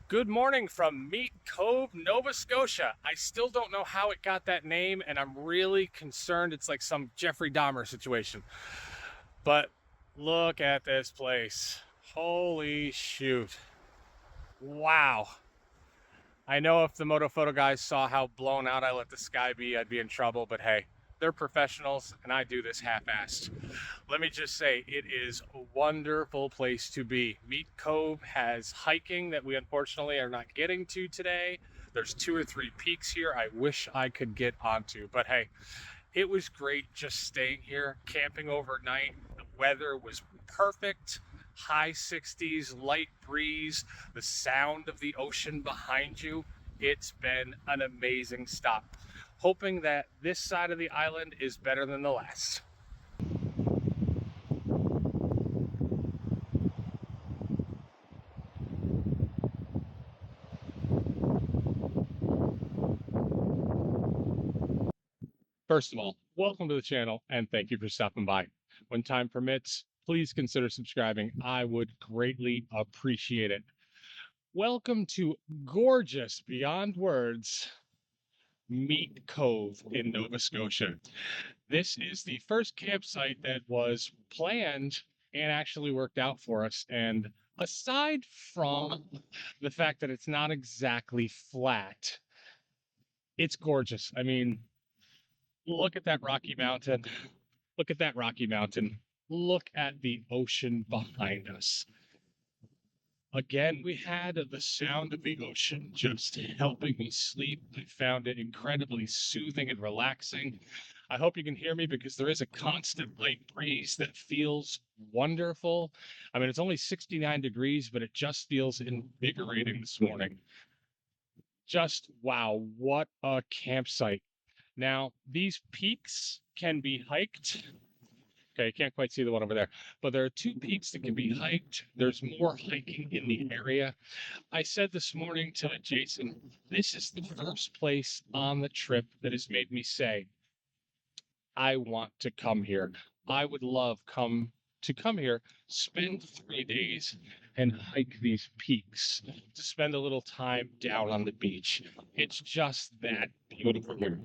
Good morning from Meat Cove, Nova Scotia. I still don't know how it got that name, and I'm really concerned it's like some Jeffrey Dahmer situation. But look at this place. Holy shoot. Wow. I know if the moto photo guys saw how blown out I let the sky be, I'd be in trouble, but hey, they're professionals and I do this half-assed. Let me just say, it is a wonderful place to be. Meat Cove has hiking that we unfortunately are not getting to today. There's 2 or 3 peaks here I wish I could get onto, but hey, it was great just staying here, camping overnight. The weather was perfect. High 60s, light breeze, the sound of the ocean behind you. It's been an amazing stop. Hoping that this side of the island is better than the last. First of all, welcome to the channel and thank you for stopping by. When time permits, please consider subscribing. I would greatly appreciate it. Welcome to gorgeous, beyond words, Meat Cove in Nova Scotia. This is the first campsite that was planned and actually worked out for us. And aside from the fact that it's not exactly flat, it's gorgeous. I mean, look at that Rocky Mountain. Look at that Rocky Mountain. Look at the ocean behind us. Again, we had the sound of the ocean just helping me sleep. I found it incredibly soothing and relaxing. I hope you can hear me because there is a constant light breeze that feels wonderful. I mean, it's only 69 degrees, but it just feels invigorating this morning. Just wow, what a campsite. Now, these peaks can be hiked. Okay, you can't quite see the one over there, but there are 2 peaks that can be hiked. There's more hiking in the area. I said this morning to Jason, this is the first place on the trip that has made me say, I want to come here. I would love to come here, spend 3 days and hike these peaks, to spend a little time down on the beach. It's just that beautiful here.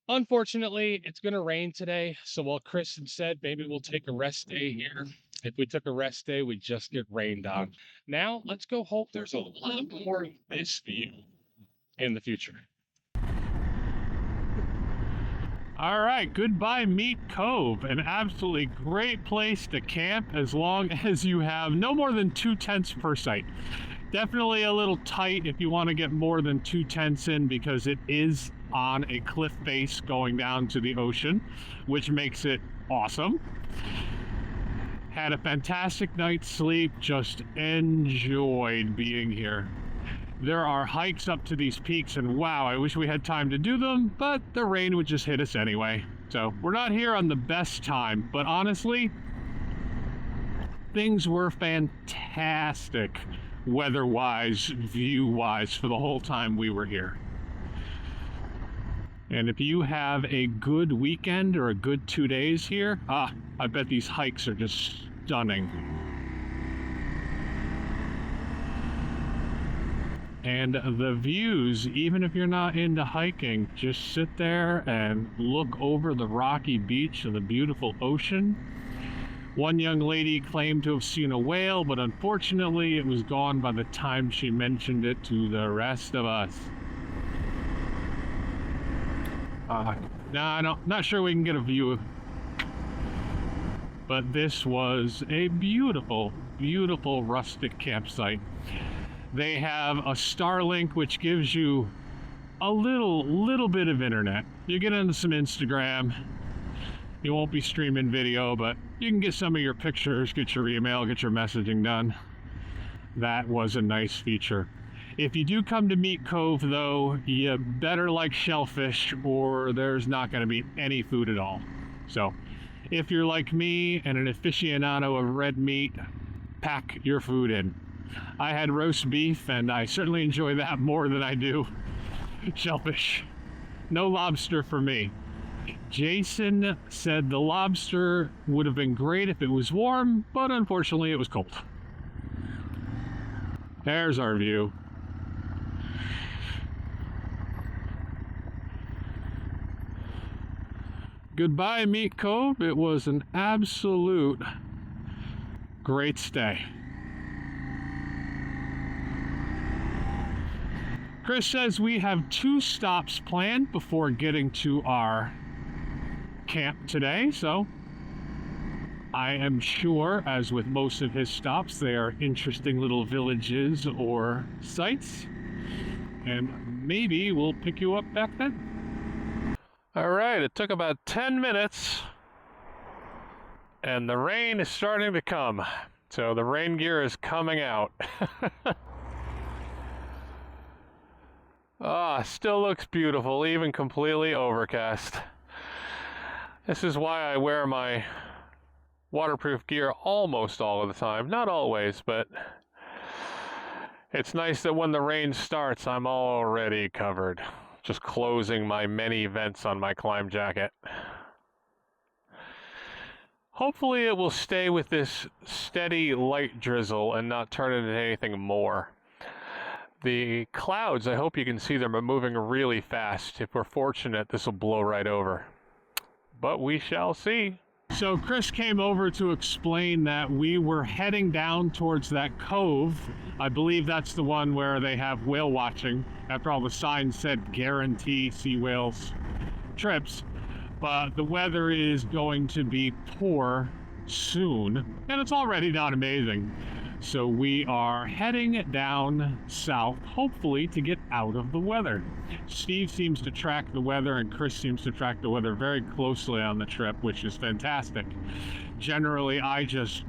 Unfortunately, it's going to rain today. So while Kristen said maybe we'll take a rest day here, if we took a rest day, we'd just get rained on. Now, let's go hope there's a lot more of this view in the future. All right, goodbye Meat Cove, an absolutely great place to camp as long as you have no more than 2 tents per site. Definitely a little tight if you want to get more than 2 tents in because it is on a cliff face going down to the ocean, which makes it awesome. Had a fantastic night's sleep, just enjoyed being here. There are hikes up to these peaks and wow, I wish we had time to do them, but the rain would just hit us anyway. So we're not here on the best time, but honestly, things were fantastic weather-wise, view-wise for the whole time we were here. And if you have a good weekend or a good 2 days here, I bet these hikes are just stunning. And the views, even if you're not into hiking, just sit there and look over the rocky beach of the beautiful ocean. One young lady claimed to have seen a whale, but unfortunately it was gone by the time she mentioned it to the rest of us. Not sure we can get a view. But this was a beautiful, beautiful rustic campsite. They have a Starlink, which gives you a little bit of internet. You get into some Instagram. You won't be streaming video, but you can get some of your pictures, get your email, get your messaging done. That was a nice feature. If you do come to Meat Cove, though, you better like shellfish or there's not going to be any food at all. So, if you're like me and an aficionado of red meat, pack your food in. I had roast beef, and I certainly enjoy that more than I do shellfish. No lobster for me. Jason said the lobster would have been great if it was warm, but unfortunately it was cold. There's our view. Goodbye, Meat Cove. It was an absolute great stay. Chris says we have 2 stops planned before getting to our camp today, so I am sure, as with most of his stops, they are interesting little villages or sites, and maybe we'll pick you up back then. All right, it took about 10 minutes, and the rain is starting to come, so the rain gear is coming out. Still looks beautiful, even completely overcast. This is why I wear my waterproof gear almost all of the time. Not always, but it's nice that when the rain starts, I'm already covered. Just closing my many vents on my climb jacket. Hopefully it will stay with this steady light drizzle and not turn into anything more. The clouds, I hope you can see them, are moving really fast. If we're fortunate, this will blow right over. But we shall see. So Chris came over to explain that we were heading down towards that cove. I believe that's the one where they have whale watching. After all, the sign said guarantee sea whales trips. But the weather is going to be poor soon, and it's already not amazing. So we are heading down south, hopefully to get out of the weather. Steve seems to track the weather, and Chris seems to track the weather very closely on the trip, which is fantastic. Generally, I just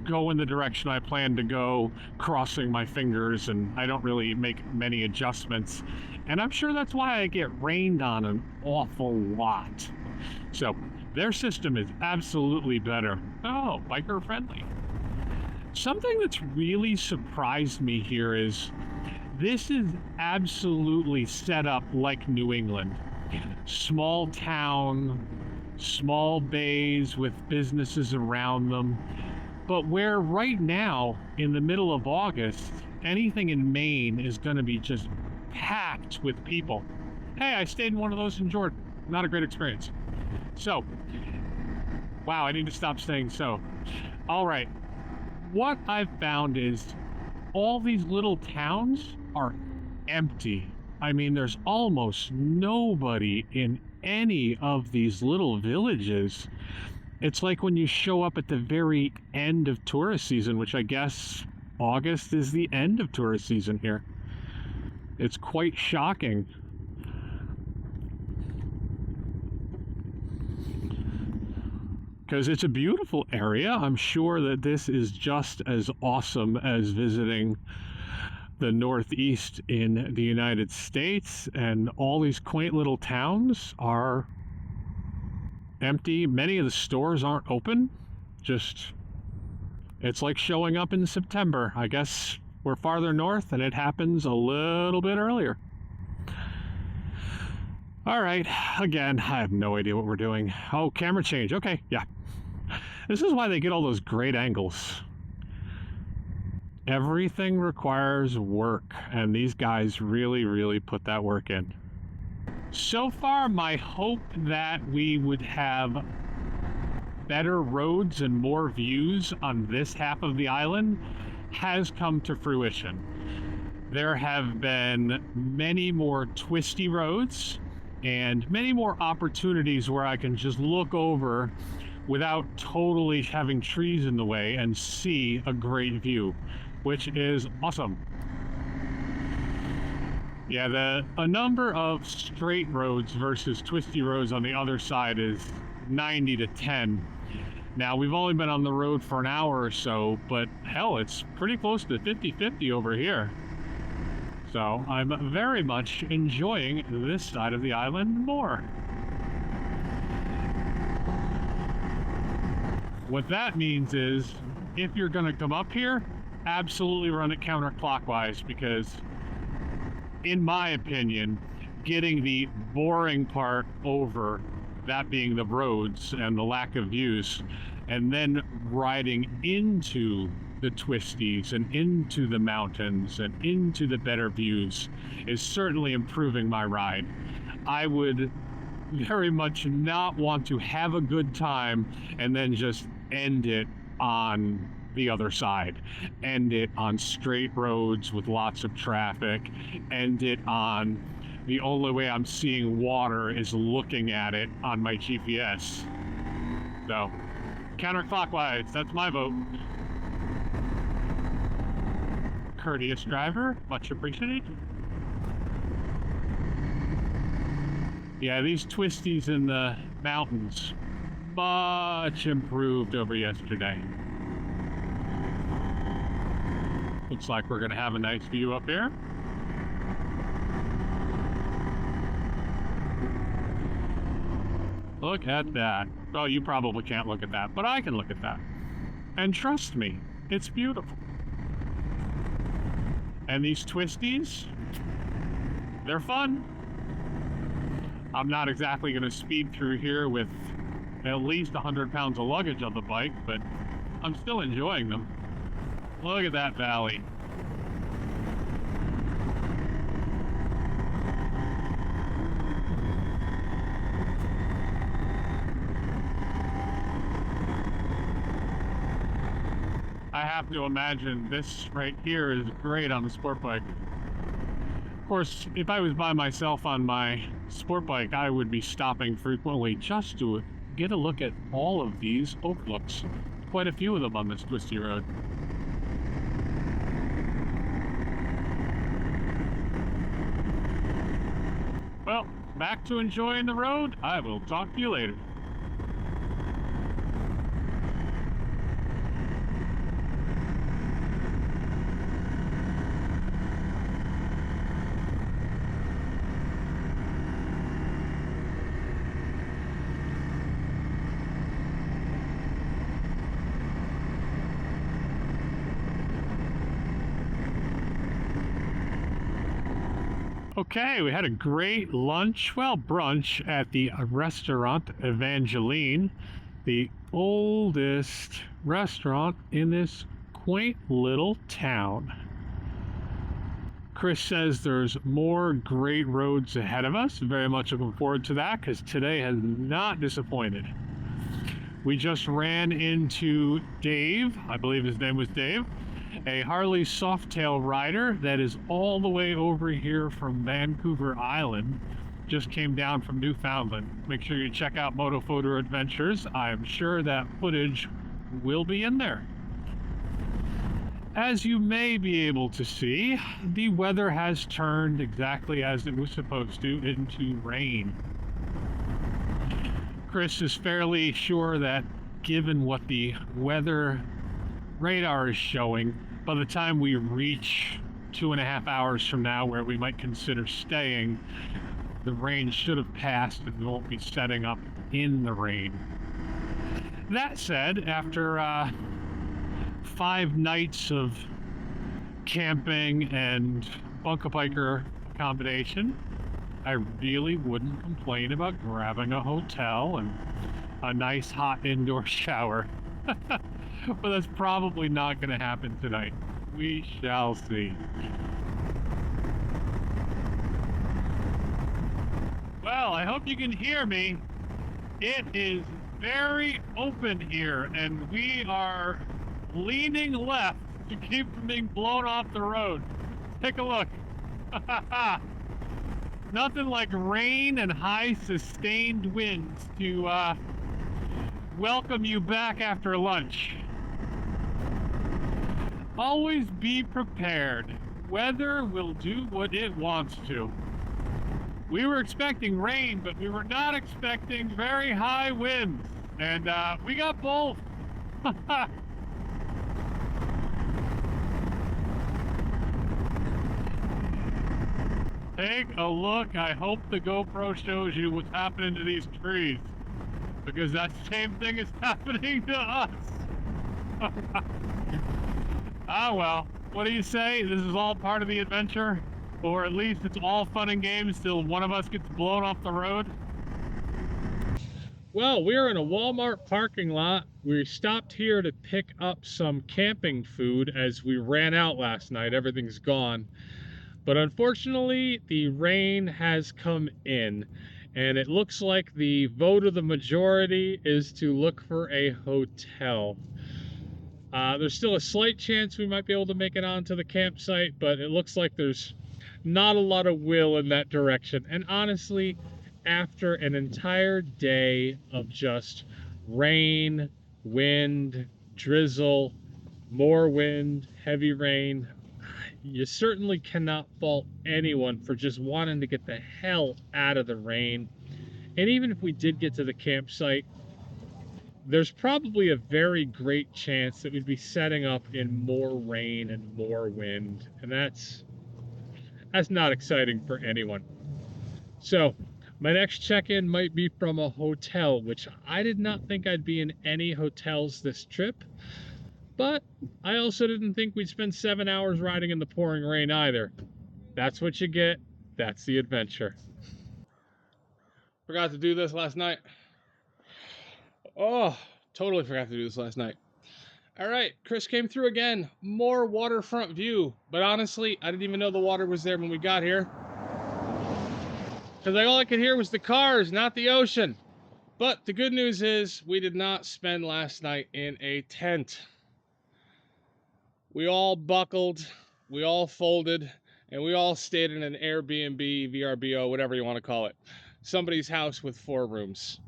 go in the direction I plan to go, crossing my fingers, and I don't really make many adjustments. And I'm sure that's why I get rained on an awful lot. So their system is absolutely better. Oh, biker friendly. Something that's really surprised me here is this is absolutely set up like New England. Small town, small bays with businesses around them. But where right now, in the middle of August, anything in Maine is going to be just packed with people. Hey, I stayed in one of those in Jordan. Not a great experience. So, wow, I need to stop saying so. All right. What I've found is all these little towns are empty. I mean, there's almost nobody in any of these little villages. It's like when you show up at the very end of tourist season, which I guess August is the end of tourist season here. It's quite shocking. Because it's a beautiful area. I'm sure that this is just as awesome as visiting the Northeast in the United States, and all these quaint little towns are empty. Many of the stores aren't open. It's like showing up in September. I guess we're farther north and it happens a little bit earlier. All right, again, I have no idea what we're doing. Oh, camera change. Okay, yeah. This is why they get all those great angles. Everything requires work, and these guys really, really put that work in. So far, my hope that we would have better roads and more views on this half of the island has come to fruition. There have been many more twisty roads and many more opportunities where I can just look over without totally having trees in the way and see a great view, which is awesome. Yeah, a number of straight roads versus twisty roads on the other side is 90 to 10. Now, we've only been on the road for an hour or so, but hell, it's pretty close to 50-50 over here. So I'm very much enjoying this side of the island more. What that means is, if you're going to come up here, absolutely run it counterclockwise, because in my opinion, getting the boring part over, that being the roads and the lack of views, and then riding into the twisties and into the mountains and into the better views is certainly improving my ride. I would very much not want to have a good time and then just end it on the other side. End it on straight roads with lots of traffic. End it on the only way I'm seeing water is looking at it on my GPS. So, counterclockwise, that's my vote. Courteous driver, much appreciated. Yeah, these twisties in the mountains, much improved over yesterday. Looks like we're gonna have a nice view up here. Look at that. Oh, you probably can't look at that, but I can look at that. And trust me, it's beautiful. And these twisties, they're fun. I'm not exactly going to speed through here with at least 100 pounds of luggage on the bike, but I'm still enjoying them. Look at that valley. I have to imagine this right here is great on the sport bike. Of course, if I was by myself on my sport bike, I would be stopping frequently just to get a look at all of these overlooks. Quite a few of them on this twisty road. Well, back to enjoying the road. I will talk to you later. Okay, we had a great lunch, well, brunch at the restaurant Evangeline, the oldest restaurant in this quaint little town. Chris says there's more great roads ahead of us. Very much looking forward to that because today has not disappointed. We just ran into Dave, I believe his name was Dave, a Harley Softail rider that is all the way over here from Vancouver Island. Just came down from Newfoundland. Make sure you check out Moto Photo Adventures. I'm sure that footage will be in there. As you may be able to see, the weather has turned exactly as it was supposed to into rain. Chris is fairly sure that given what the weather radar is showing, by the time we reach 2.5 hours from now where we might consider staying, the rain should have passed and we won't be setting up in the rain. That said, after 5 nights of camping and bunker biker accommodation, I really wouldn't complain about grabbing a hotel and a nice hot indoor shower. But that's probably not going to happen tonight. We shall see. Well, I hope you can hear me. It is very open here, and we are leaning left to keep from being blown off the road. Take a look. Nothing like rain and high sustained winds to welcome you back after lunch. Always be prepared. Weather will do what it wants to. We were expecting rain, but we were not expecting very high winds. And we got both. Take a look. I hope the GoPro shows you what's happening to these trees, because that same thing is happening to us. Ah, well, what do you say? This is all part of the adventure? Or at least it's all fun and games till one of us gets blown off the road? Well, we're in a Walmart parking lot. We stopped here to pick up some camping food as we ran out last night. Everything's gone. But unfortunately, the rain has come in, and it looks like the vote of the majority is to look for a hotel. There's still a slight chance we might be able to make it onto the campsite, but it looks like there's not a lot of will in that direction. And honestly, after an entire day of just rain, wind, drizzle, more wind, heavy rain, you certainly cannot fault anyone for just wanting to get the hell out of the rain. And even if we did get to the campsite, there's probably a very great chance that we'd be setting up in more rain and more wind, and that's not exciting for anyone. So, my next check-in might be from a hotel, which I did not think I'd be in any hotels this trip, but I also didn't think we'd spend 7 hours riding in the pouring rain either. That's what you get. That's the adventure. Forgot to do this last night. Oh, totally forgot to do this last night. All right, Chris came through again. More waterfront view. But honestly, I didn't even know the water was there when we got here. Because all I could hear was the cars, not the ocean. But the good news is we did not spend last night in a tent. We all buckled, we all folded, and we all stayed in an Airbnb, VRBO, whatever you want to call it. Somebody's house with 4 rooms.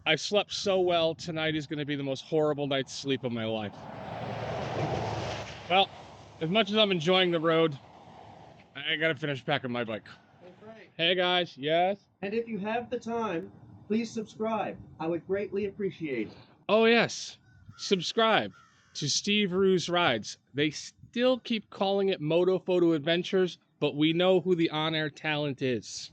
I slept so well, tonight is going to be the most horrible night's sleep of my life. Well, as much as I'm enjoying the road, I gotta finish packing my bike. Hey Frank, Hey guys, yes? and if you have the time, please subscribe. I would greatly appreciate it. Oh yes, subscribe to Steve Rue's Rides. They still keep calling it Moto Photo Adventures, but we know who the on-air talent is.